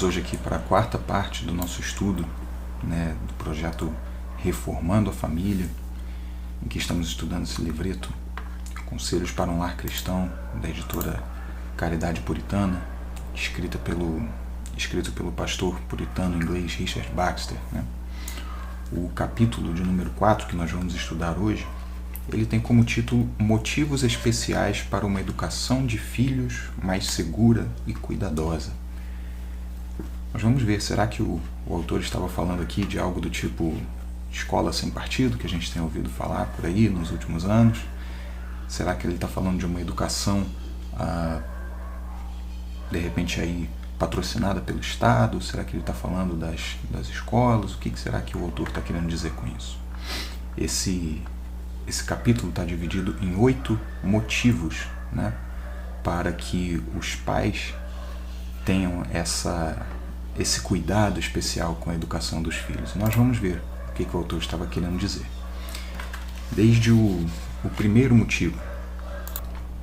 Vamos hoje aqui para a quarta parte do nosso estudo, do projeto Reformando a Família, em que estamos estudando esse livreto, Conselhos para um Lar Cristão, da editora Caridade Puritana, escrito pelo pastor puritano inglês Richard Baxter. O capítulo de número 4, que nós vamos estudar hoje, ele tem como título Motivos Especiais para uma Educação de Filhos mais Segura e Cuidadosa. Nós vamos ver, será que o autor estava falando aqui de algo do tipo escola sem partido, que a gente tem ouvido falar por aí nos últimos anos? Será que ele está falando de uma educação, de repente, aí patrocinada pelo Estado? Será que ele está falando das escolas? O que será que o autor está querendo dizer com isso? Esse capítulo está dividido em 8 motivos, para que os pais tenham esse cuidado especial com a educação dos filhos. Nós vamos ver o que o autor estava querendo dizer. Desde o primeiro motivo,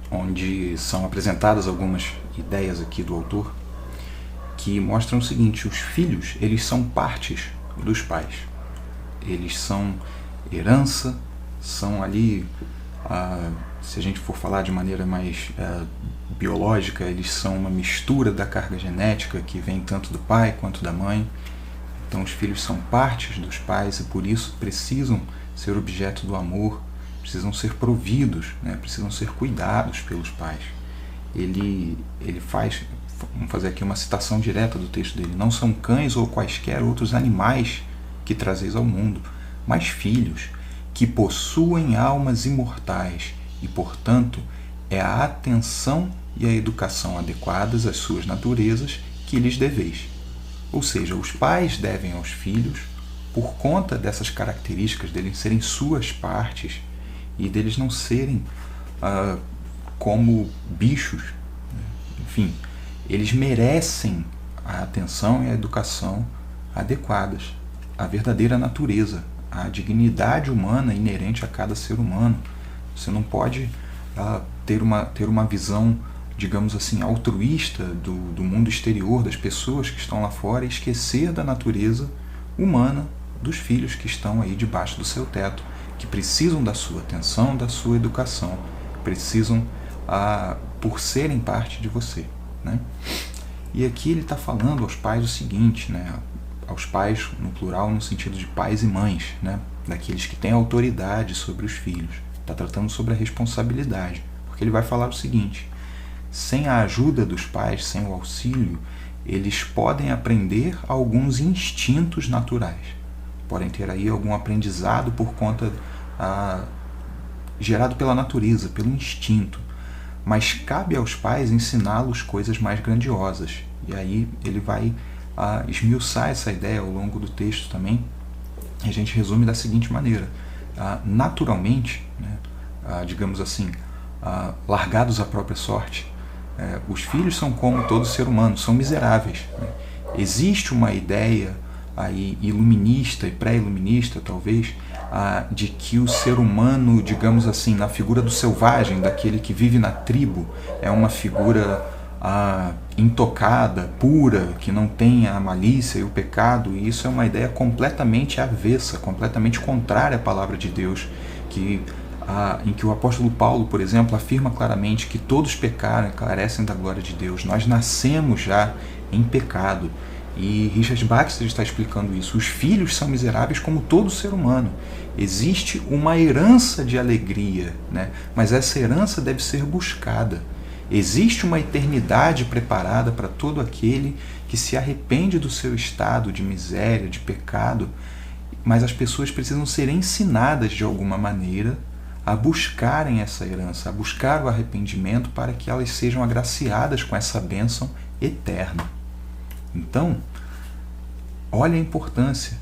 onde são apresentadas algumas ideias aqui do autor, que mostram o seguinte: os filhos, eles são partes dos pais. Eles são herança, são ali, se a gente for falar de maneira mais biológica, eles são uma mistura da carga genética que vem tanto do pai quanto da mãe. Então os filhos são partes dos pais e por isso precisam ser objeto do amor, precisam ser providos, precisam ser cuidados pelos pais. Ele faz, vamos fazer aqui uma citação direta do texto dele: não são cães ou quaisquer outros animais que trazeis ao mundo, mas filhos, que possuem almas imortais e, portanto, é a atenção e a educação adequadas às suas naturezas que lhes deveis. Ou seja, os pais devem aos filhos, por conta dessas características, deles serem suas partes e deles não serem como bichos. Enfim, eles merecem a atenção e a educação adequadas, a verdadeira natureza, a dignidade humana inerente a cada ser humano. Você não pode ter uma visão, digamos assim, altruísta do mundo exterior, das pessoas que estão lá fora, e esquecer da natureza humana dos filhos que estão aí debaixo do seu teto, que precisam da sua atenção, da sua educação, precisam por serem parte de você. E aqui ele está falando aos pais o seguinte, aos pais no plural, no sentido de pais e mães, daqueles que têm autoridade sobre os filhos. Está tratando sobre a responsabilidade, porque ele vai falar o seguinte: sem a ajuda dos pais, sem o auxílio, eles podem aprender alguns instintos naturais, podem ter aí algum aprendizado por conta gerado pela natureza, pelo instinto, mas cabe aos pais ensiná-los coisas mais grandiosas. E aí ele vai esmiuçar essa ideia ao longo do texto também. A gente resume da seguinte maneira: naturalmente, digamos assim, largados à própria sorte, os filhos são como todo ser humano, são miseráveis. Existe uma ideia aí iluminista e pré-iluminista, talvez, de que o ser humano, digamos assim, na figura do selvagem, daquele que vive na tribo, é uma figura intocada, pura, que não tem a malícia e o pecado. E isso é uma ideia completamente avessa, completamente contrária à palavra de Deus, em que o apóstolo Paulo, por exemplo, afirma claramente que todos pecaram e carecem da glória de Deus. Nós nascemos já em pecado. E Richard Baxter está explicando isso. Os filhos são miseráveis como todo ser humano. Existe uma herança de alegria, mas essa herança deve ser buscada. Existe uma eternidade preparada para todo aquele que se arrepende do seu estado de miséria, de pecado, mas as pessoas precisam ser ensinadas de alguma maneira a buscarem essa herança, a buscar o arrependimento para que elas sejam agraciadas com essa bênção eterna. Então, olha a importância,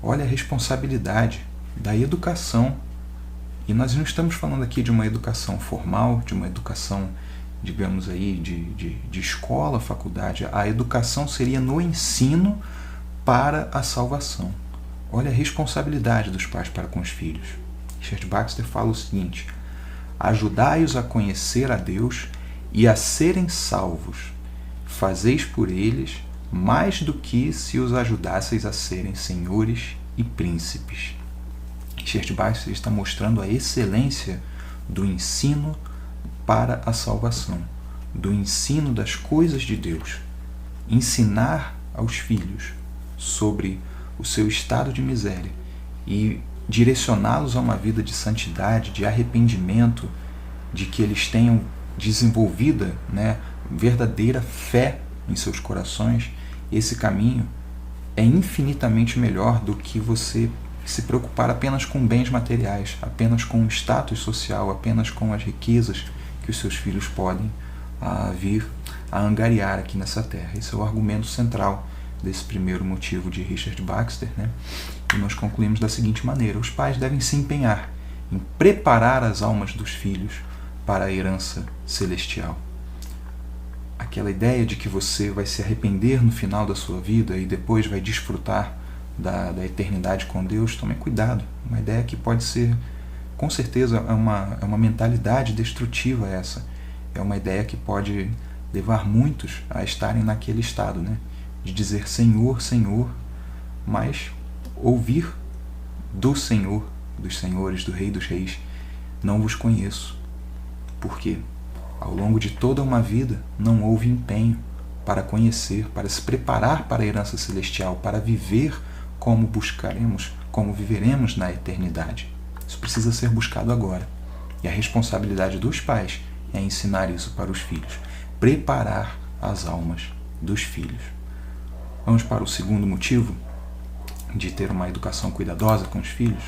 olha a responsabilidade da educação. E nós não estamos falando aqui de uma educação formal, de uma educação, digamos aí, de escola, faculdade. A educação seria no ensino para a salvação. Olha a responsabilidade dos pais para com os filhos. Richard Baxter fala o seguinte: ajudai-os a conhecer a Deus e a serem salvos. Fazeis por eles mais do que se os ajudasseis a serem senhores e príncipes. Richard Baxter está mostrando a excelência do ensino para a salvação, do ensino das coisas de Deus. Ensinar aos filhos sobre o seu estado de miséria e direcioná-los a uma vida de santidade, de arrependimento, de que eles tenham desenvolvida, verdadeira fé em seus corações. Esse caminho é infinitamente melhor do que você se preocupar apenas com bens materiais, apenas com o status social, apenas com as riquezas que os seus filhos podem vir a angariar aqui nessa terra. Esse é o argumento central desse primeiro motivo de Richard Baxter, E nós concluímos da seguinte maneira: os pais devem se empenhar em preparar as almas dos filhos para a herança celestial. Aquela ideia de que você vai se arrepender no final da sua vida e depois vai desfrutar da eternidade com Deus, tome cuidado. Uma ideia que pode ser, com certeza, é uma mentalidade destrutiva essa. É uma ideia que pode levar muitos a estarem naquele estado, de dizer Senhor, Senhor, mas ouvir do Senhor, dos senhores, do Rei dos Reis, não vos conheço. Por quê? Ao longo de toda uma vida não houve empenho para conhecer, para se preparar para a herança celestial, para viver como buscaremos, como viveremos na eternidade. Isso precisa ser buscado agora. E a responsabilidade dos pais é ensinar isso para os filhos, preparar as almas dos filhos. Vamos para o segundo motivo de ter uma educação cuidadosa com os filhos.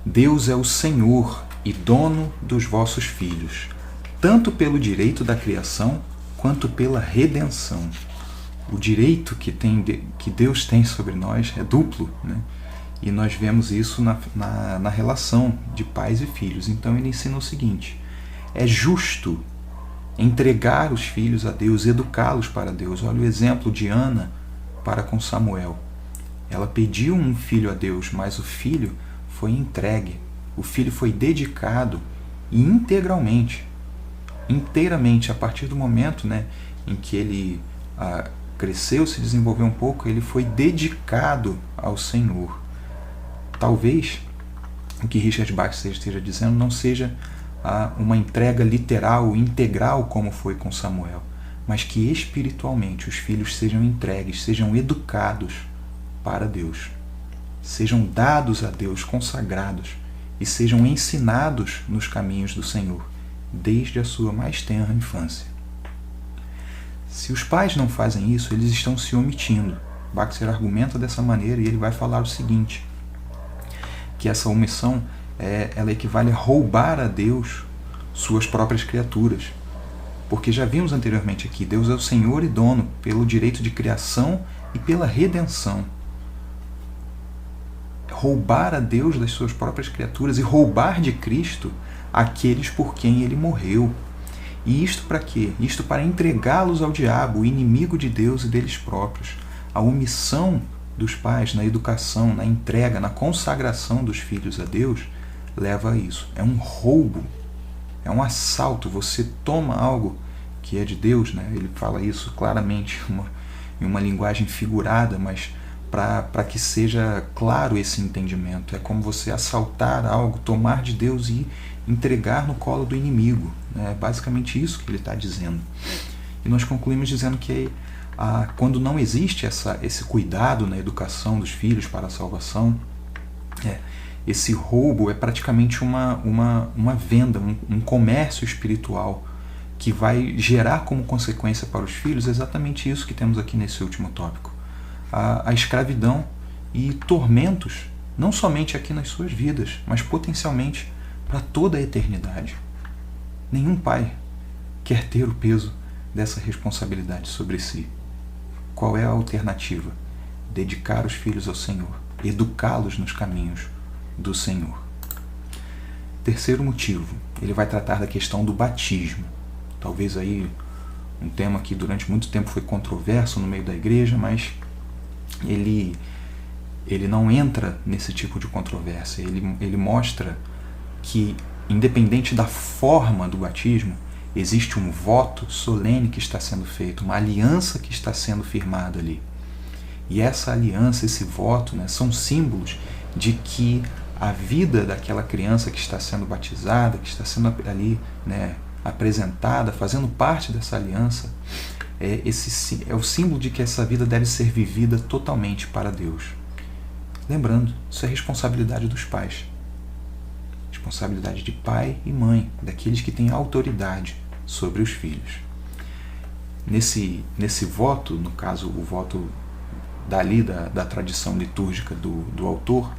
Deus é o Senhor e dono dos vossos filhos, tanto pelo direito da criação quanto pela redenção. O direito que Deus tem sobre nós é duplo, E nós vemos isso na relação de pais e filhos. Então ele ensina o seguinte: é justo entregar os filhos a Deus, educá-los para Deus. Olha o exemplo de Ana para com Samuel. Ela pediu um filho a Deus, mas o filho foi entregue. O filho foi dedicado inteiramente, a partir do momento em que ele cresceu, se desenvolveu um pouco, ele foi dedicado ao Senhor. Talvez o que Richard Baxter esteja dizendo não seja uma entrega literal, integral, como foi com Samuel, mas que espiritualmente os filhos sejam entregues, sejam educados para Deus, sejam dados a Deus, consagrados, e sejam ensinados nos caminhos do Senhor, desde a sua mais tenra infância. Se os pais não fazem isso, eles estão se omitindo. Baxter argumenta dessa maneira e ele vai falar o seguinte, que essa omissão ela equivale a roubar a Deus suas próprias criaturas. Porque já vimos anteriormente aqui, Deus é o Senhor e dono pelo direito de criação e pela redenção. Roubar a Deus das suas próprias criaturas e roubar de Cristo aqueles por quem ele morreu. E isto para quê? Isto para entregá-los ao diabo, o inimigo de Deus e deles próprios. A omissão dos pais na educação, na entrega, na consagração dos filhos a Deus leva a isso. É um roubo, é um assalto. Você toma algo que é de Deus, Ele fala isso claramente em uma linguagem figurada, mas para que seja claro esse entendimento. É como você assaltar algo, tomar de Deus e entregar no colo do inimigo. É basicamente isso que ele está dizendo. E nós concluímos dizendo que quando não existe esse cuidado na educação dos filhos para a salvação, esse roubo é praticamente uma venda, um comércio espiritual que vai gerar como consequência para os filhos exatamente isso que temos aqui nesse último tópico. A escravidão e tormentos, não somente aqui nas suas vidas, mas potencialmente para toda a eternidade. Nenhum pai quer ter o peso dessa responsabilidade sobre si. Qual é a alternativa? Dedicar os filhos ao Senhor, educá-los nos caminhos do Senhor. Terceiro motivo, ele vai tratar da questão do batismo. Talvez aí um tema que durante muito tempo foi controverso no meio da igreja, mas ele não entra nesse tipo de controvérsia. Ele mostra que, independente da forma do batismo, Existe um voto solene que está sendo feito, uma aliança que está sendo firmada ali. E essa aliança, esse voto, né, são símbolos de que a vida daquela criança que está sendo batizada, que está sendo ali, né, apresentada, fazendo parte dessa aliança, é o símbolo de que essa vida deve ser vivida totalmente para Deus. Lembrando, isso é responsabilidade dos pais. Responsabilidade de pai e mãe, daqueles que têm autoridade sobre os filhos. Nesse voto, no caso o voto da tradição litúrgica do autor,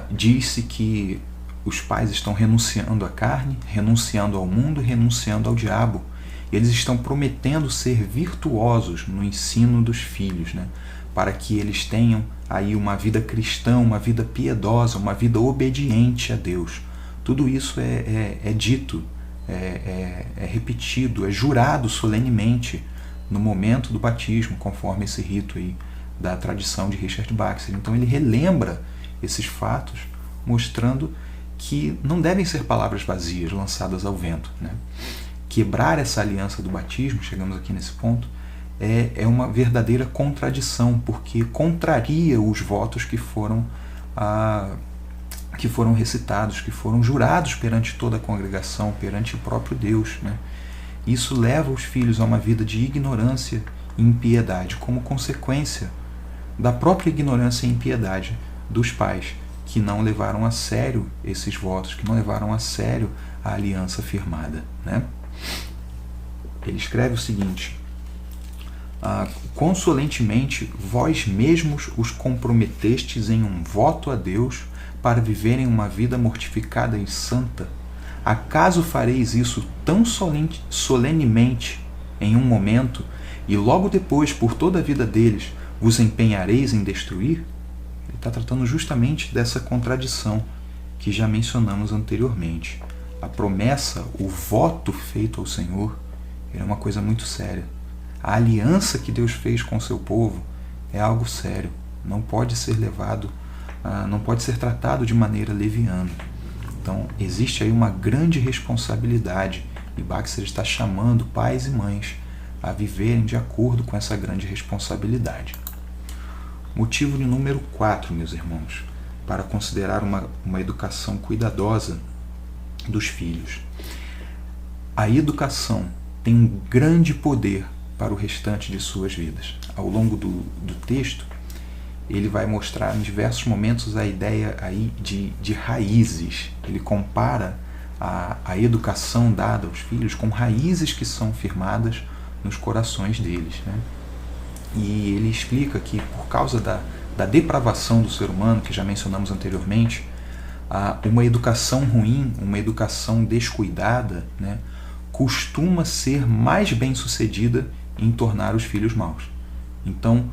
diz-se que os pais estão renunciando à carne, renunciando ao mundo, renunciando ao diabo. Eles estão prometendo ser virtuosos no ensino dos filhos, né? Para que eles tenham aí uma vida cristã, uma vida piedosa, uma vida obediente a Deus. Tudo isso é dito, é repetido, é jurado solenemente no momento do batismo, conforme esse rito aí da tradição de Richard Baxter. Então ele relembra esses fatos, mostrando que não devem ser palavras vazias, lançadas ao vento, né? Quebrar essa aliança do batismo, chegamos aqui nesse ponto, é uma verdadeira contradição, porque contraria os votos que foram recitados, que foram jurados perante toda a congregação, perante o próprio Deus, né? Isso leva os filhos a uma vida de ignorância e impiedade, como consequência da própria ignorância e impiedade dos pais, que não levaram a sério esses votos, que não levaram a sério a aliança firmada, né? Ele escreve o seguinte: consolentemente vós mesmos os comprometestes em um voto a Deus para viverem uma vida mortificada e santa. Acaso fareis isso tão solenemente em um momento, e logo depois, por toda a vida deles, vos empenhareis em destruir? Ele está tratando justamente dessa contradição que já mencionamos anteriormente. A promessa, o voto feito ao Senhor, é uma coisa muito séria. A aliança que Deus fez com o seu povo é algo sério. Não pode ser levado, não pode ser tratado de maneira leviana. Então, existe aí uma grande responsabilidade, e Baxter está chamando pais e mães a viverem de acordo com essa grande responsabilidade. Motivo de número 4, meus irmãos, para considerar uma educação cuidadosa dos filhos. A educação tem um grande poder para o restante de suas vidas. Ao longo do texto, ele vai mostrar em diversos momentos a ideia aí de raízes. Ele compara a educação dada aos filhos com raízes que são firmadas nos corações deles, né? E ele explica que por causa da depravação do ser humano, que já mencionamos anteriormente, uma educação ruim, uma educação descuidada, né, costuma ser mais bem-sucedida em tornar os filhos maus. Então,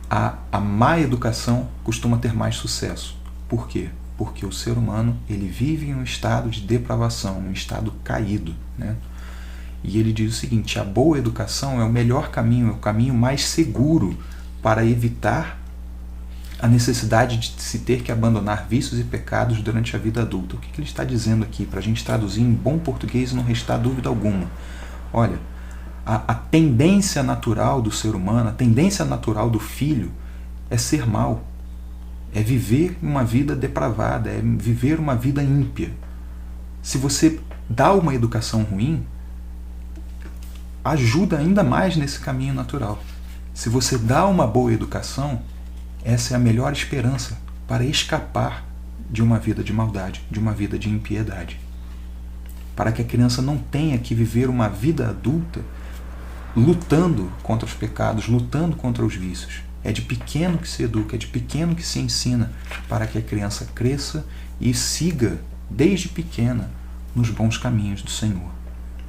a má educação costuma ter mais sucesso. Por quê? Porque o ser humano ele vive em um estado de depravação, um estado caído, né? E ele diz o seguinte: a boa educação é o melhor caminho, é o caminho mais seguro para evitar a necessidade de se ter que abandonar vícios e pecados durante a vida adulta. O que ele está dizendo aqui, para a gente traduzir em bom português e não restar dúvida alguma? Olha, a tendência natural do ser humano, a tendência natural do filho é ser mau, é viver uma vida depravada, é viver uma vida ímpia. Se você dá uma educação ruim, ajuda ainda mais nesse caminho natural. Se você dá uma boa educação, essa é a melhor esperança para escapar de uma vida de maldade, de uma vida de impiedade. Para que a criança não tenha que viver uma vida adulta lutando contra os pecados, lutando contra os vícios. É de pequeno que se educa, é de pequeno que se ensina, para que a criança cresça e siga, desde pequena, nos bons caminhos do Senhor.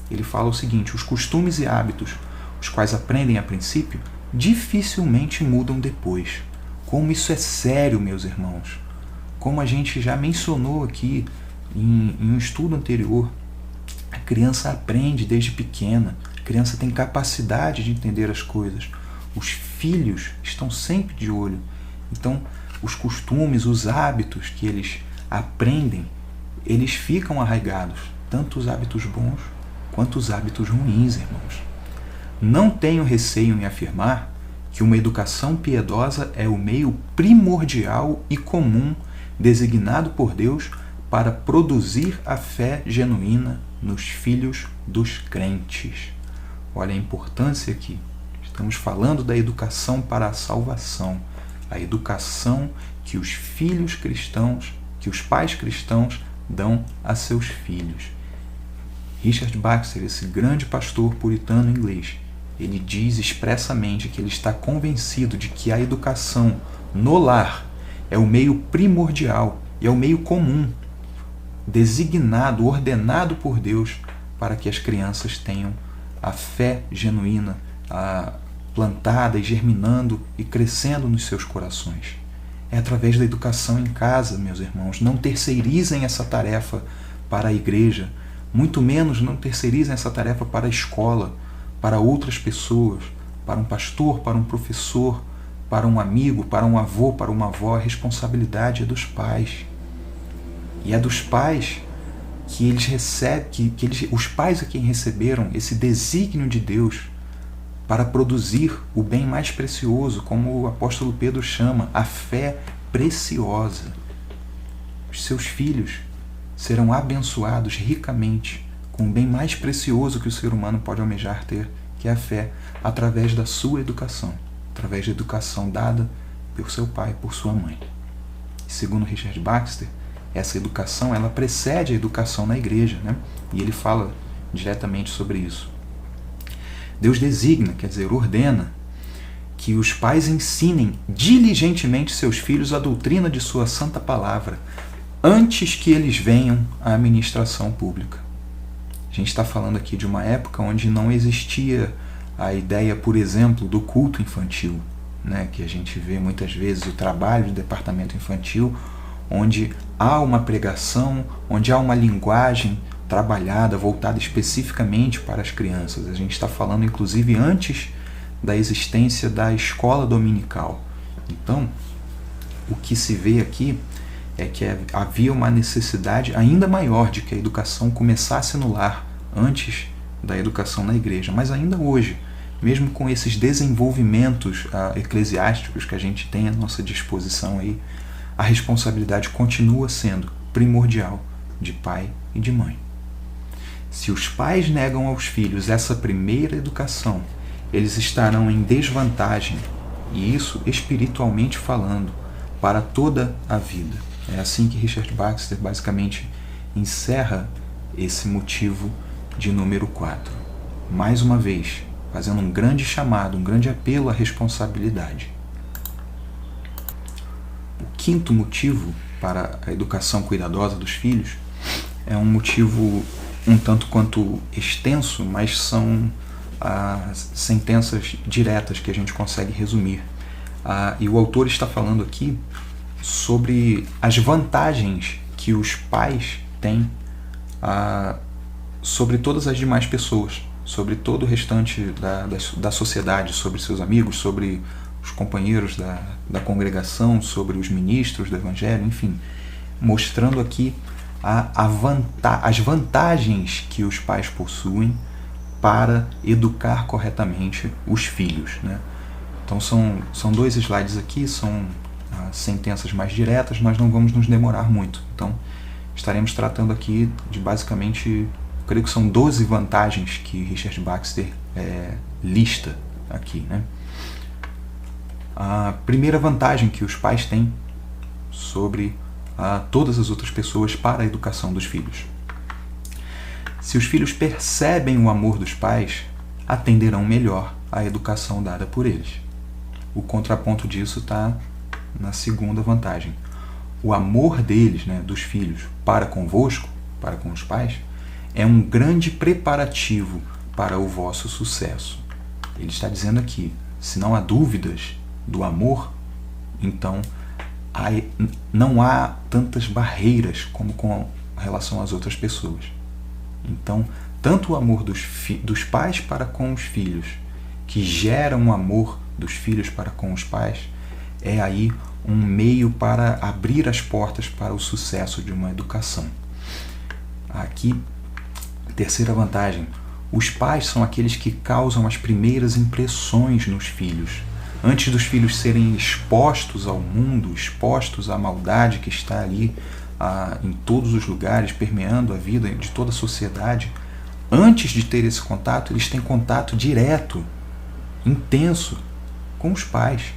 Ele fala o seguinte: os costumes e hábitos, os quais aprendem a princípio, dificilmente mudam depois. Como isso é sério, meus irmãos. Como a gente já mencionou aqui em um estudo anterior, a criança aprende desde pequena, a criança tem capacidade de entender as coisas. Os filhos estão sempre de olho. Então, os costumes, os hábitos que eles aprendem, eles ficam arraigados. tanto os hábitos bons quanto os hábitos ruins, irmãos. Não tenho receio em afirmar que uma educação piedosa é o meio primordial e comum designado por Deus para produzir a fé genuína nos filhos dos crentes. Olha a importância aqui. Estamos falando da educação para a salvação, a educação que os filhos cristãos, que os pais cristãos dão a seus filhos. Richard Baxter, esse grande pastor puritano inglês, ele diz expressamente que ele está convencido de que a educação no lar é o meio primordial e é o meio comum, designado, ordenado por Deus para que as crianças tenham a fé genuína, plantada e germinando e crescendo nos seus corações. É através da educação em casa, meus irmãos. Não terceirizem essa tarefa para a igreja, muito menos não terceirizem essa tarefa para a escola, para outras pessoas, para um pastor, para um professor, para um amigo, para um avô, para uma avó. A responsabilidade é dos pais. E é dos pais que eles recebem, os pais a quem receberam esse desígnio de Deus para produzir o bem mais precioso, como o apóstolo Pedro chama, a fé preciosa. Os seus filhos serão abençoados ricamente com o bem mais precioso que o ser humano pode almejar ter, que é a fé, através da sua educação, através da educação dada por seu pai, por sua mãe. E segundo Richard Baxter, essa educação ela precede a educação na igreja, né? E ele fala diretamente sobre isso. Deus designa, quer dizer, ordena, que os pais ensinem diligentemente seus filhos a doutrina de sua santa palavra, antes que eles venham à administração pública. A gente está falando aqui de uma época onde não existia a ideia, por exemplo, do culto infantil, né? Que a gente vê muitas vezes o trabalho do departamento infantil, onde há uma pregação, onde há uma linguagem trabalhada, voltada especificamente para as crianças. A gente está falando, inclusive, antes da existência da escola dominical. Então, o que se vê aqui é que havia uma necessidade ainda maior de que a educação começasse no lar, antes da educação na igreja. Mas ainda hoje, mesmo com esses desenvolvimentos eclesiásticos que a gente tem à nossa disposição aí, a responsabilidade continua sendo primordial de pai e de mãe. Se os pais negam aos filhos essa primeira educação, eles estarão em desvantagem, e isso espiritualmente falando, para toda a vida. É assim que Richard Baxter basicamente encerra esse motivo de número 4. Mais uma vez, fazendo um grande chamado, um grande apelo à responsabilidade. O quinto motivo para a educação cuidadosa dos filhos é um motivo um tanto quanto extenso, mas são sentenças diretas que a gente consegue resumir. E o autor está falando aqui sobre as vantagens que os pais têm sobre todas as demais pessoas, sobre todo o restante da sociedade, sobre seus amigos, sobre os companheiros da congregação, sobre os ministros do evangelho, enfim, mostrando aqui as vantagens que os pais possuem para educar corretamente os filhos, né? Então são 2 slides aqui, são sentenças mais diretas, nós não vamos nos demorar muito. Então estaremos tratando aqui de basicamente, creio que são 12 vantagens que Richard Baxter lista aqui, né? A primeira vantagem que os pais têm sobre todas as outras pessoas para a educação dos filhos. Se os filhos percebem o amor dos pais, atenderão melhor à educação dada por eles. O contraponto disso está na segunda vantagem. O amor deles, né, dos filhos, para convosco, para com os pais, é um grande preparativo para o vosso sucesso. Ele está dizendo aqui, se não há dúvidas do amor, então não há tantas barreiras como com relação às outras pessoas. Então, tanto o amor dos pais para com os filhos, que gera um amor dos filhos para com os pais, é aí um meio para abrir as portas para o sucesso de uma educação. Aqui Terceira vantagem: os pais são aqueles que causam as primeiras impressões nos filhos. Antes dos filhos serem expostos ao mundo, expostos à maldade que está ali em todos os lugares, permeando a vida de toda a sociedade, antes de ter esse contato, eles têm contato direto, intenso, com os pais.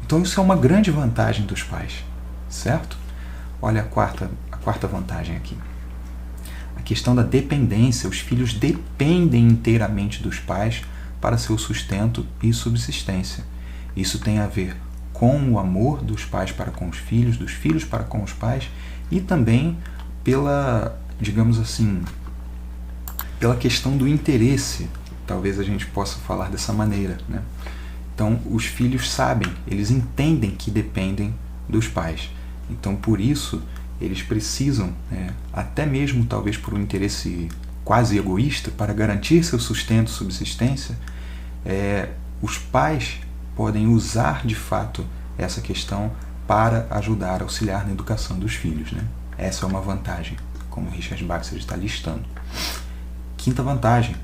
Então isso é uma grande vantagem dos pais, certo? Olha a quarta vantagem aqui. A questão da dependência. Os filhos dependem inteiramente dos pais para seu sustento e subsistência. Isso tem a ver com o amor dos pais para com os filhos, dos filhos para com os pais, e também pela, digamos assim, pela questão do interesse. Talvez a gente possa falar dessa maneira, né? Então, os filhos sabem, eles entendem que dependem dos pais. Então, por isso, eles precisam, até mesmo talvez por um interesse quase egoísta, para garantir seu sustento e subsistência, os pais podem usar de fato essa questão para ajudar, auxiliar na educação dos filhos, né? Essa é uma vantagem, como Richard Baxter está listando. Quinta vantagem: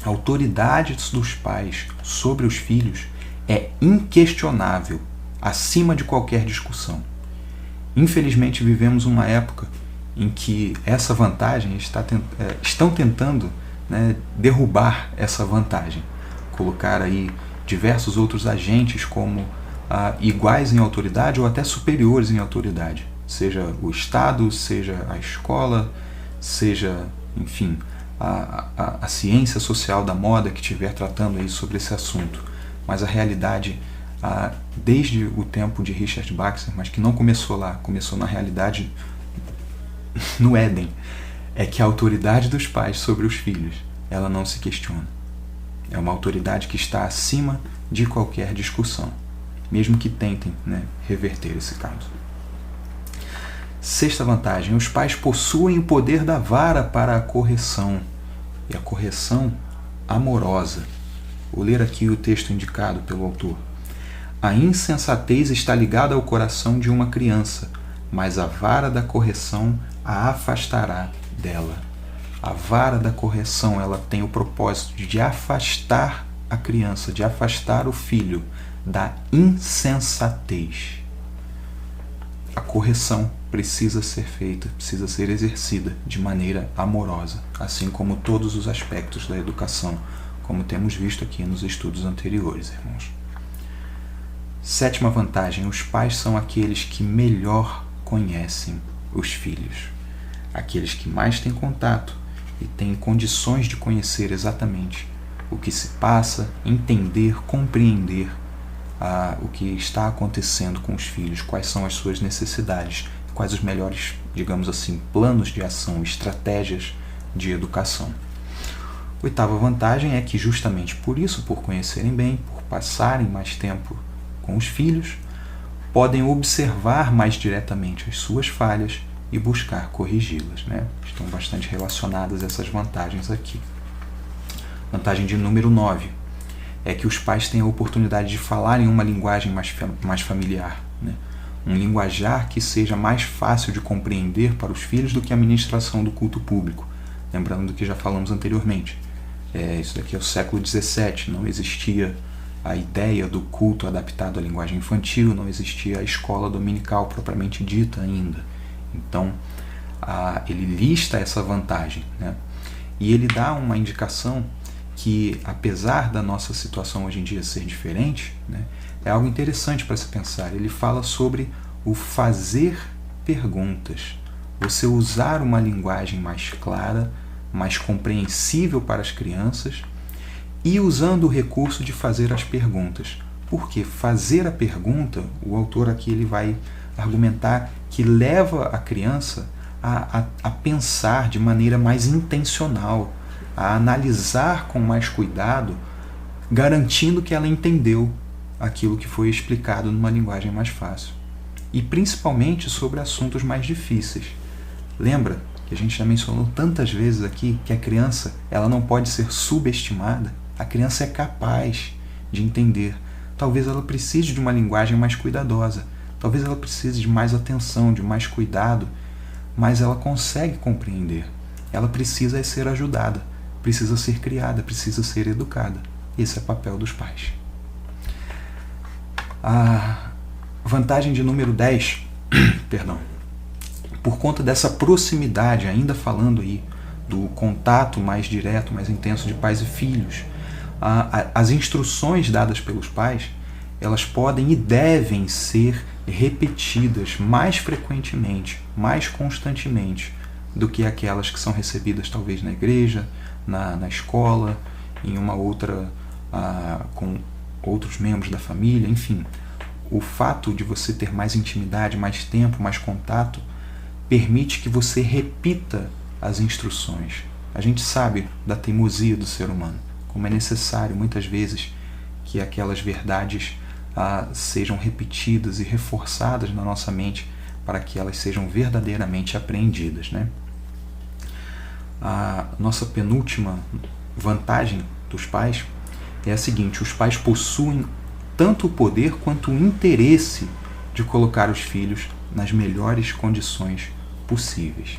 a autoridade dos pais sobre os filhos é inquestionável, acima de qualquer discussão. Infelizmente, vivemos uma época em que essa vantagem estão tentando, derrubar essa vantagem, colocar aí diversos outros agentes como iguais em autoridade ou até superiores em autoridade, seja o Estado, seja a escola, seja, enfim, a ciência social da moda que estiver tratando aí sobre esse assunto. Mas a realidade, desde o tempo de Richard Baxter, mas que não começou lá, começou na realidade no Éden, é que a autoridade dos pais sobre os filhos, ela não se questiona. É uma autoridade que está acima de qualquer discussão, mesmo que tentem, reverter esse caso. Sexta vantagem: os pais possuem o poder da vara para a correção, e a correção amorosa. Vou ler aqui o texto indicado pelo autor. A insensatez está ligada ao coração de uma criança, mas a vara da correção a afastará dela. A vara da correção, ela tem o propósito de afastar a criança, de afastar o filho da insensatez. A correção precisa ser feita, precisa ser exercida de maneira amorosa, assim como todos os aspectos da educação, como temos visto aqui nos estudos anteriores, irmãos. Sétima vantagem: os pais são aqueles que melhor conhecem os filhos, aqueles que mais têm contato e têm condições de conhecer exatamente o que se passa, entender, compreender o que está acontecendo com os filhos, quais são as suas necessidades, quais os melhores, digamos assim, planos de ação, estratégias de educação. Oitava vantagem é que justamente por isso, por conhecerem bem, por passarem mais tempo com os filhos, podem observar mais diretamente as suas falhas e buscar corrigi-las, Estão bastante relacionadas essas vantagens aqui. Vantagem de número 9 é que os pais têm a oportunidade de falar em uma linguagem mais familiar, um linguajar que seja mais fácil de compreender para os filhos do que a ministração do culto público. Lembrando do que já falamos anteriormente. Isso daqui é o século XVII, não existia a ideia do culto adaptado à linguagem infantil, não existia a escola dominical propriamente dita ainda. Então, ele lista essa vantagem, e ele dá uma indicação que, apesar da nossa situação hoje em dia ser diferente, é algo interessante para se pensar. Ele fala sobre o fazer perguntas, você usar uma linguagem mais clara, mais compreensível para as crianças, e usando o recurso de fazer as perguntas. Porque fazer a pergunta, o autor aqui ele vai argumentar que leva a criança a pensar de maneira mais intencional, a analisar com mais cuidado, garantindo que ela entendeu aquilo que foi explicado numa linguagem mais fácil. E principalmente sobre assuntos mais difíceis. Lembra que a gente já mencionou tantas vezes aqui que a criança ela não pode ser subestimada? A criança é capaz de entender. Talvez ela precise de uma linguagem mais cuidadosa. Talvez ela precise de mais atenção, de mais cuidado, mas ela consegue compreender. ela precisa ser ajudada, precisa ser criada, precisa ser educada. Esse é o papel dos pais. A vantagem de número 10, perdão, por conta dessa proximidade, ainda falando aí do contato mais direto, mais intenso de pais e filhos, as instruções dadas pelos pais, elas podem e devem ser repetidas mais frequentemente, mais constantemente do que aquelas que são recebidas talvez na igreja, na escola, em uma outra, com outros membros da família, enfim. O fato de você ter mais intimidade, mais tempo, mais contato, permite que você repita as instruções. A gente sabe da teimosia do ser humano, como é necessário muitas vezes que aquelas verdades sejam repetidas e reforçadas na nossa mente para que elas sejam verdadeiramente apreendidas, né? A nossa penúltima vantagem dos pais é a seguinte: os pais possuem tanto o poder quanto o interesse de colocar os filhos nas melhores condições possíveis.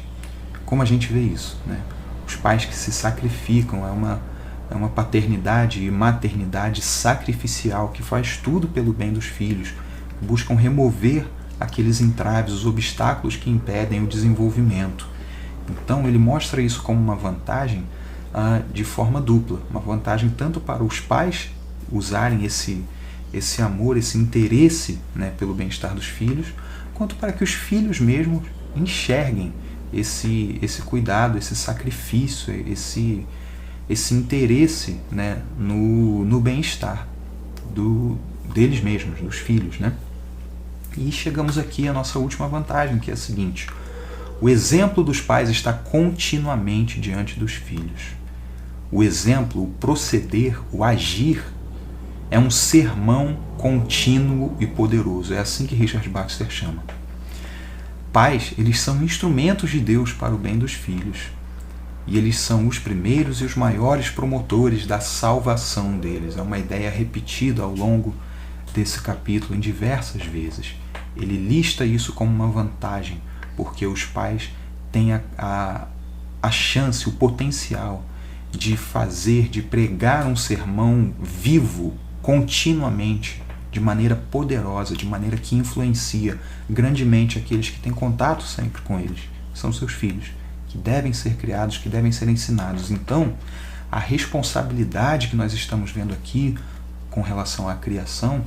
Como a gente vê isso, né? Os pais que se sacrificam, é uma paternidade e maternidade sacrificial que faz tudo pelo bem dos filhos, buscam remover aqueles entraves, os obstáculos que impedem o desenvolvimento. Então ele mostra isso como uma vantagem de forma dupla, uma vantagem tanto para os pais usarem esse amor, esse interesse, né, pelo bem-estar dos filhos, quanto para que os filhos mesmos enxerguem esse cuidado, esse sacrifício, esse interesse, né, no bem-estar deles mesmos, dos filhos, né? E chegamos aqui à nossa última vantagem, que é a seguinte: o exemplo dos pais está continuamente diante dos filhos. O exemplo, o proceder, o agir é um sermão contínuo e poderoso. É assim que Richard Baxter chama. Pais, eles são instrumentos de Deus para o bem dos filhos. E eles são os primeiros e os maiores promotores da salvação deles. É uma ideia repetida ao longo desse capítulo em diversas vezes. Ele lista isso como uma vantagem, porque os pais têm a chance, o potencial de fazer, de pregar um sermão vivo, continuamente, de maneira poderosa, de maneira que influencia grandemente aqueles que têm contato sempre com eles. São seus filhos, que devem ser criados, que devem ser ensinados. Então, a responsabilidade que nós estamos vendo aqui com relação à criação,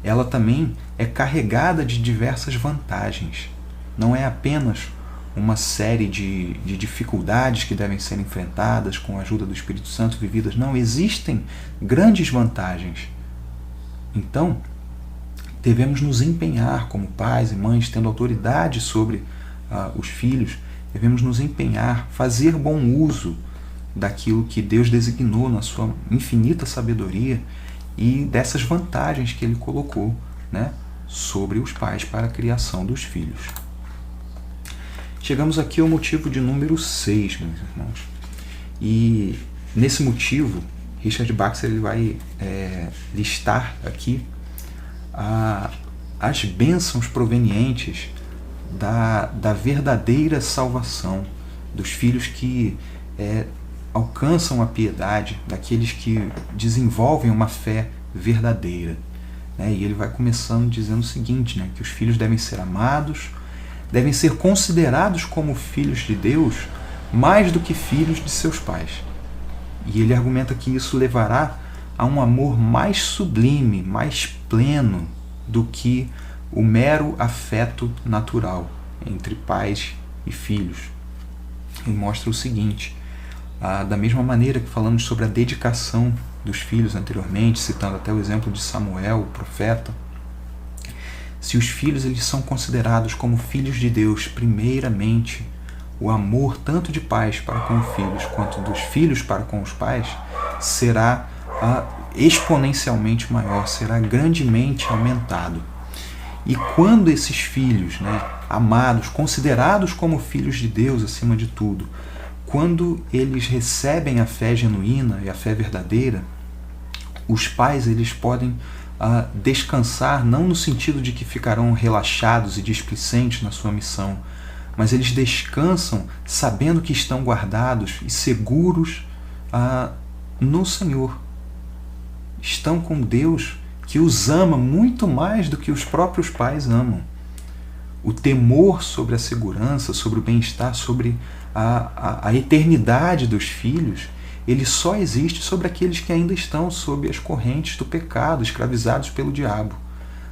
ela também é carregada de diversas vantagens. Não é apenas uma série de dificuldades que devem ser enfrentadas com a ajuda do Espírito Santo, vividas. Não, existem grandes vantagens. Então, devemos nos empenhar como pais e mães, tendo autoridade sobre os filhos, devemos nos empenhar, fazer bom uso daquilo que Deus designou na sua infinita sabedoria e dessas vantagens que Ele colocou, né, sobre os pais para a criação dos filhos. Chegamos aqui ao motivo de número 6, meus irmãos. E nesse motivo, Richard Baxter ele vai listar aqui as bênçãos provenientes da verdadeira salvação, dos filhos que alcançam a piedade, daqueles que desenvolvem uma fé verdadeira. Né? E ele vai começando dizendo o seguinte, né, que os filhos devem ser amados, devem ser considerados como filhos de Deus mais do que filhos de seus pais. E ele argumenta que isso levará a um amor mais sublime, mais pleno do que o mero afeto natural entre pais e filhos. Ele mostra o seguinte: da mesma maneira que falamos sobre a dedicação dos filhos anteriormente, citando até o exemplo de Samuel, o profeta, se os filhos eles são considerados como filhos de Deus, primeiramente, o amor tanto de pais para com os filhos quanto dos filhos para com os pais será exponencialmente maior, será grandemente aumentado. E quando esses filhos, né, amados, considerados como filhos de Deus acima de tudo, quando eles recebem a fé genuína e a fé verdadeira, os pais eles podem descansar, não no sentido de que ficarão relaxados e displicentes na sua missão, mas eles descansam sabendo que estão guardados e seguros no Senhor. Estão com Deus que os ama muito mais do que os próprios pais amam. O temor sobre a segurança, sobre o bem-estar, sobre a eternidade dos filhos, ele só existe sobre aqueles que ainda estão sob as correntes do pecado, escravizados pelo diabo.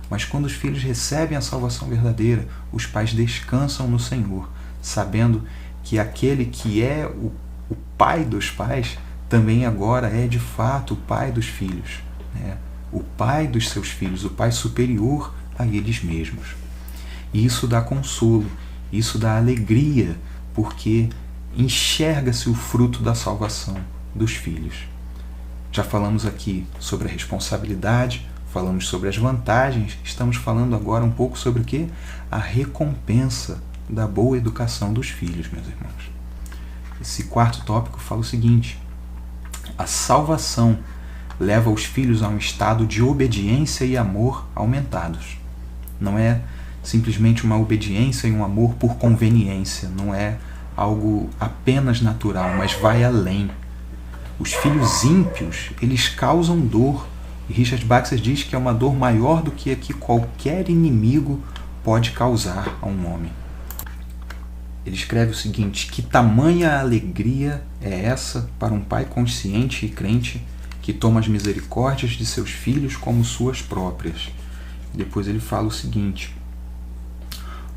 Mas quando os filhos recebem a salvação verdadeira, os pais descansam no Senhor, sabendo que aquele que é o pai dos pais também agora é de fato o pai dos filhos, né? O pai dos seus filhos, o pai superior a eles mesmos. E isso dá consolo, isso dá alegria, porque enxerga-se o fruto da salvação dos filhos. Já falamos aqui sobre a responsabilidade, falamos sobre as vantagens, estamos falando agora um pouco sobre o quê? A recompensa da boa educação dos filhos, meus irmãos. Esse quarto tópico fala o seguinte: a salvação leva os filhos a um estado de obediência e amor aumentados. Não é simplesmente uma obediência e um amor por conveniência, não é algo apenas natural, mas vai além. Os filhos ímpios, eles causam dor, e Richard Baxter diz que é uma dor maior do que a que qualquer inimigo pode causar a um homem. Ele escreve o seguinte: que tamanha alegria é essa para um pai consciente e crente que toma as misericórdias de seus filhos como suas próprias. Depois ele fala o seguinte: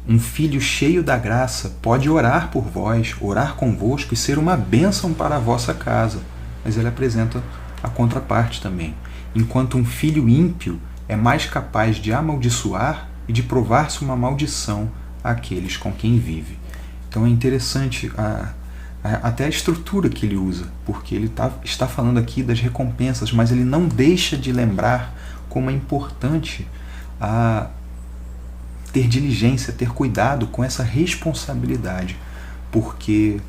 um filho cheio da graça pode orar por vós, orar convosco e ser uma bênção para a vossa casa. Mas ele apresenta a contraparte também. Enquanto um filho ímpio é mais capaz de amaldiçoar e de provar-se uma maldição àqueles com quem vive. Então é interessante até a estrutura que ele usa, porque ele está falando aqui das recompensas, mas ele não deixa de lembrar como é importante ter diligência, ter cuidado com essa responsabilidade, porque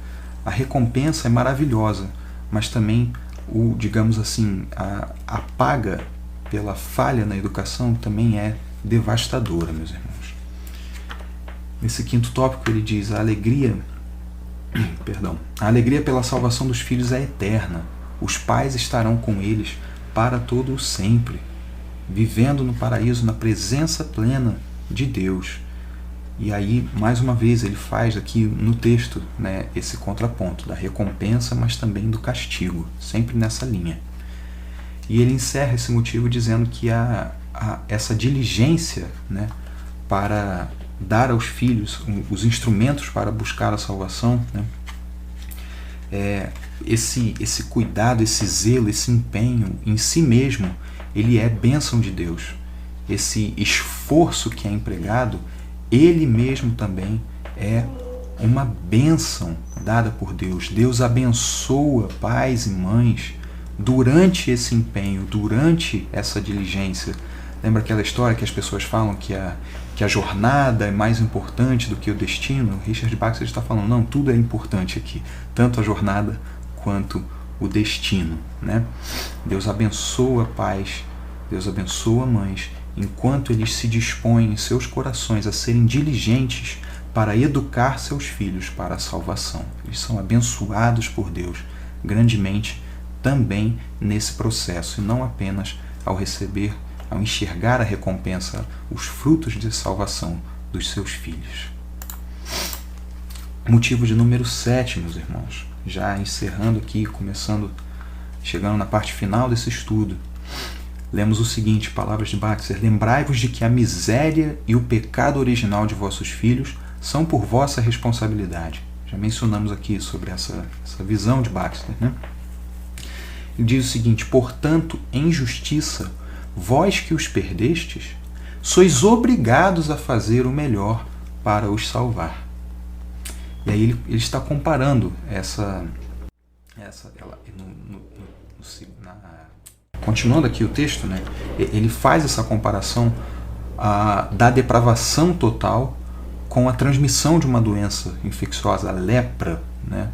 a recompensa é maravilhosa, mas também, digamos assim, a paga pela falha na educação também é devastadora, meus irmãos. Nesse quinto tópico ele diz: a alegria pela salvação dos filhos é eterna. Os pais estarão com eles para todo o sempre, vivendo no paraíso na presença plena de Deus. E aí, mais uma vez, ele faz aqui no texto, né, esse contraponto da recompensa, mas também do castigo, sempre nessa linha. E ele encerra esse motivo dizendo que essa diligência, né, para dar aos filhos os instrumentos para buscar a salvação, né, esse cuidado, esse zelo, esse empenho em si mesmo, ele é bênção de Deus. Esse esforço que é empregado, ele mesmo também é uma bênção dada por Deus. Deus abençoa pais e mães durante esse empenho, durante essa diligência. Lembra aquela história que as pessoas falam que a jornada é mais importante do que o destino? Richard Baxter está falando, não, tudo é importante aqui, tanto a jornada quanto o destino, né? Deus abençoa pais, Deus abençoa mães, enquanto eles se dispõem em seus corações a serem diligentes para educar seus filhos para a salvação. Eles são abençoados por Deus grandemente também nesse processo, e não apenas ao enxergar a recompensa, os frutos de salvação dos seus filhos. Motivo de número 7, meus irmãos, já encerrando aqui, chegando na parte final desse estudo. Lemos o seguinte, palavras de Baxter: lembrai-vos de que a miséria e o pecado original de vossos filhos são por vossa responsabilidade. Já mencionamos aqui sobre essa visão de Baxter, né? Ele diz o seguinte: portanto, em justiça, vós que os perdestes, sois obrigados a fazer o melhor para os salvar. E aí ele está comparando continuando aqui o texto, né? Ele faz essa comparação da depravação total com a transmissão de uma doença infecciosa, a lepra, né?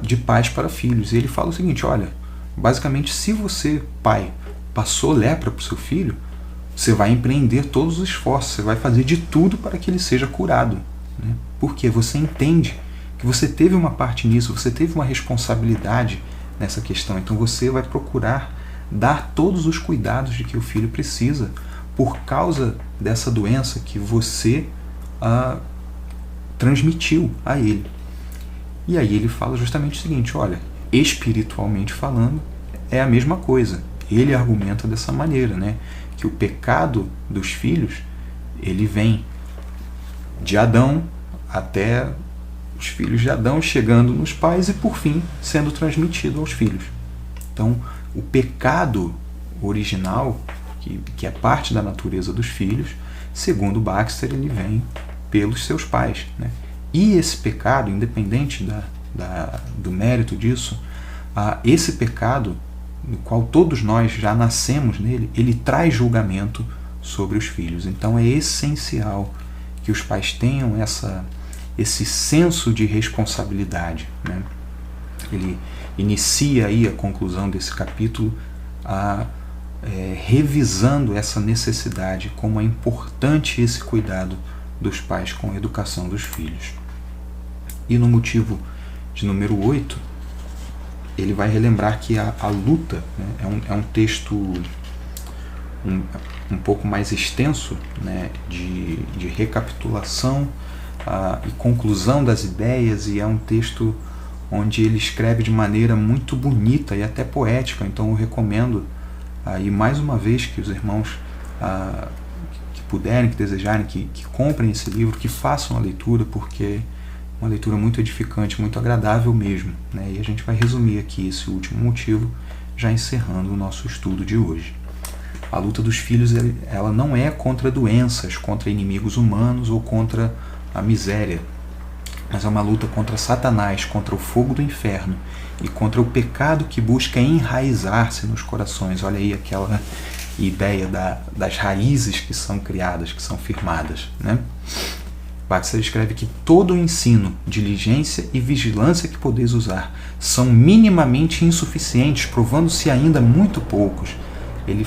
De pais para filhos. E ele fala o seguinte: olha, basicamente, se você, pai, passou lepra para o seu filho, você vai empreender todos os esforços, você vai fazer de tudo para que ele seja curado, né? Porque você entende que você teve uma parte nisso, você teve uma responsabilidade nessa questão. Então você vai procurar dar todos os cuidados de que o filho precisa por causa dessa doença que você transmitiu a ele. E aí ele fala justamente o seguinte: olha, espiritualmente falando, é a mesma coisa. Ele argumenta dessa maneira, né? Que o pecado dos filhos, ele vem de Adão até os filhos de Adão, chegando nos pais e, por fim, sendo transmitido aos filhos. Então, o pecado original, que é parte da natureza dos filhos, segundo Baxter, ele vem pelos seus pais, né? E esse pecado, independente do mérito disso, esse pecado, no qual todos nós já nascemos nele, ele traz julgamento sobre os filhos. Então é essencial que os pais tenham esse senso de responsabilidade, né? Ele inicia aí a conclusão desse capítulo revisando essa necessidade, como é importante esse cuidado dos pais com a educação dos filhos. E no motivo de número 8, ele vai relembrar que a luta, né, é um texto um pouco mais extenso, né, de recapitulação e conclusão das ideias, e é um texto onde ele escreve de maneira muito bonita e até poética. Então eu recomendo aí mais uma vez que os irmãos que puderem, que desejarem, que comprem esse livro, que façam a leitura, porque é uma leitura muito edificante, muito agradável mesmo, né? E a gente vai resumir aqui esse último motivo, já encerrando o nosso estudo de hoje. A luta dos filhos, ela não é contra doenças, contra inimigos humanos ou contra a miséria, mas é uma luta contra Satanás, contra o fogo do inferno e contra o pecado que busca enraizar-se nos corações. Olha aí aquela ideia das raízes que são criadas, que são firmadas, né? Baxter escreve que todo o ensino, diligência e vigilância que podeis usar são minimamente insuficientes, provando-se ainda muito poucos. Ele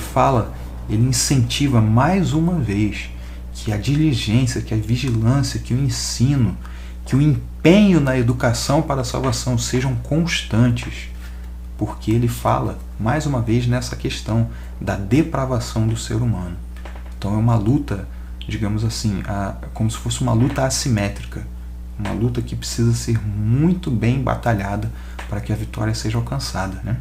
incentiva mais uma vez que a diligência, que a vigilância, que o ensino, que o empenho na educação para a salvação sejam constantes, porque ele fala, mais uma vez, nessa questão da depravação do ser humano. Então é uma luta, digamos assim, como se fosse uma luta assimétrica, uma luta que precisa ser muito bem batalhada para que a vitória seja alcançada, né?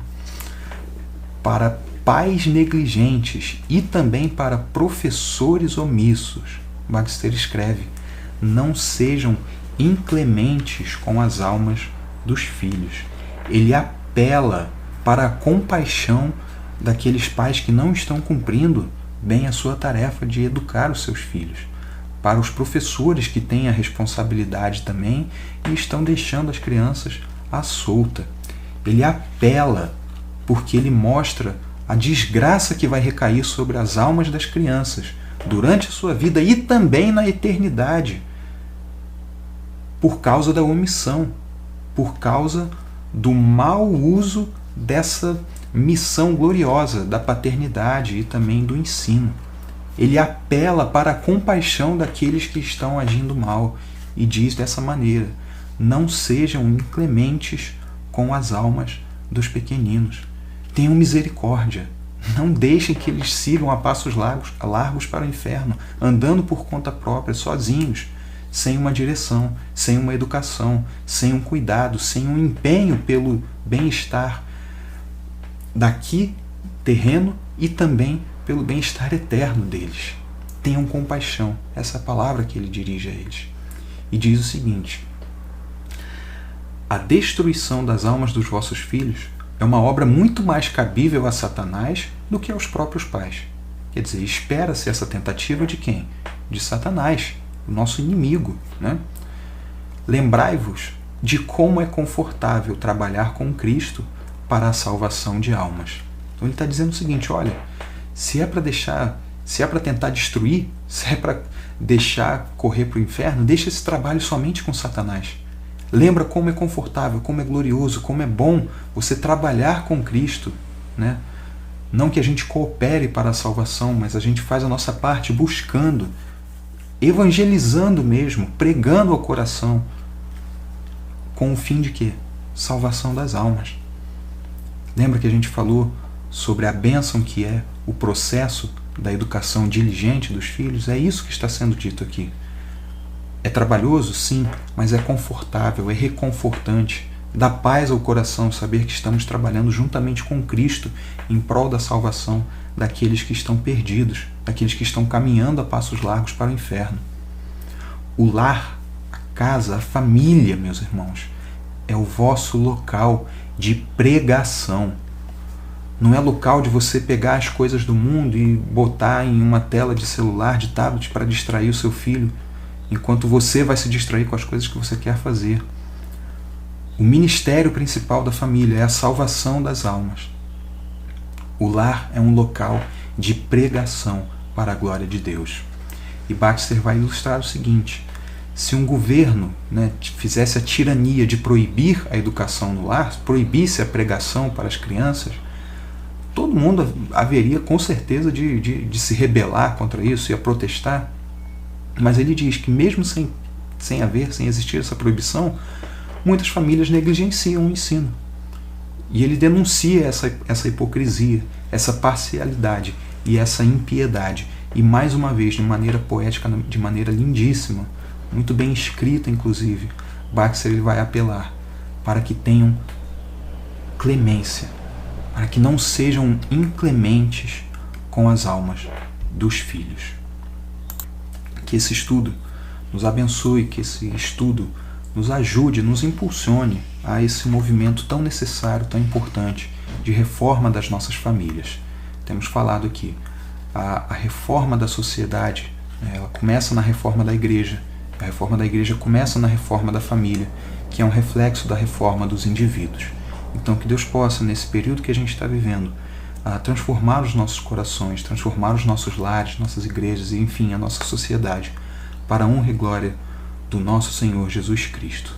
Para pais negligentes e também para professores omissos, Baxter escreve: não sejam inclementes com as almas dos filhos. Ele apela para a compaixão daqueles pais que não estão cumprindo bem a sua tarefa de educar os seus filhos, para os professores que têm a responsabilidade também e estão deixando as crianças à solta. Ele apela porque ele mostra a desgraça que vai recair sobre as almas das crianças durante a sua vida e também na eternidade, por causa da omissão, por causa do mau uso dessa missão gloriosa da paternidade e também do ensino. Ele apela para a compaixão daqueles que estão agindo mal e diz dessa maneira: não sejam inclementes com as almas dos pequeninos. Tenham misericórdia. Não deixem que eles sigam a passos largos para o inferno, andando por conta própria, sozinhos, sem uma direção, sem uma educação, sem um cuidado, sem um empenho pelo bem-estar daqui, terreno, e também pelo bem-estar eterno deles. Tenham compaixão. Essa é a palavra que ele dirige a eles. E diz o seguinte: a destruição das almas dos vossos filhos é uma obra muito mais cabível a Satanás do que aos próprios pais. Quer dizer, espera-se essa tentativa de quem? De Satanás, o nosso inimigo, né? Lembrai-vos de como é confortável trabalhar com Cristo para a salvação de almas. Então ele está dizendo o seguinte: olha, se é para tentar destruir, se é para deixar correr para o inferno, deixa esse trabalho somente com Satanás. Lembra como é confortável, como é glorioso, como é bom você trabalhar com Cristo, né? Não que a gente coopere para a salvação, mas a gente faz a nossa parte buscando evangelizando mesmo, pregando ao coração, com o fim de quê? Salvação das almas. Lembra que a gente falou sobre a bênção que é o processo da educação diligente dos filhos? É isso que está sendo dito aqui. É trabalhoso, sim, mas é confortável, é reconfortante. Dá paz ao coração saber que estamos trabalhando juntamente com Cristo em prol da salvação daqueles que estão perdidos, daqueles que estão caminhando a passos largos para o inferno. O lar, a casa, a família, meus irmãos, é o vosso local de pregação. Não é local de você pegar as coisas do mundo e botar em uma tela de celular, de tablet, para distrair o seu filho, enquanto você vai se distrair com as coisas que você quer fazer. O ministério principal da família é a salvação das almas. O lar é um local de pregação para a glória de Deus. E Baxter vai ilustrar o seguinte: se um governo, fizesse a tirania de proibir a educação no lar, proibisse a pregação para as crianças, todo mundo haveria com certeza de se rebelar contra isso e a protestar. Mas ele diz que mesmo sem existir essa proibição, muitas famílias negligenciam o ensino. E ele denuncia essa hipocrisia, essa parcialidade e essa impiedade. E mais uma vez, de maneira poética, de maneira lindíssima, muito bem escrita inclusive, Baxter ele vai apelar para que tenham clemência, para que não sejam inclementes com as almas dos filhos. Que esse estudo nos abençoe, que esse estudo nos ajude, nos impulsione a esse movimento tão necessário, tão importante, de reforma das nossas famílias. Temos falado aqui, a reforma da sociedade, ela começa na reforma da igreja. A reforma da igreja começa na reforma da família, que é um reflexo da reforma dos indivíduos. Então que Deus possa, nesse período que a gente está vivendo, transformar os nossos corações, transformar os nossos lares, nossas igrejas e, enfim, a nossa sociedade, para a honra e glória do nosso Senhor Jesus Cristo.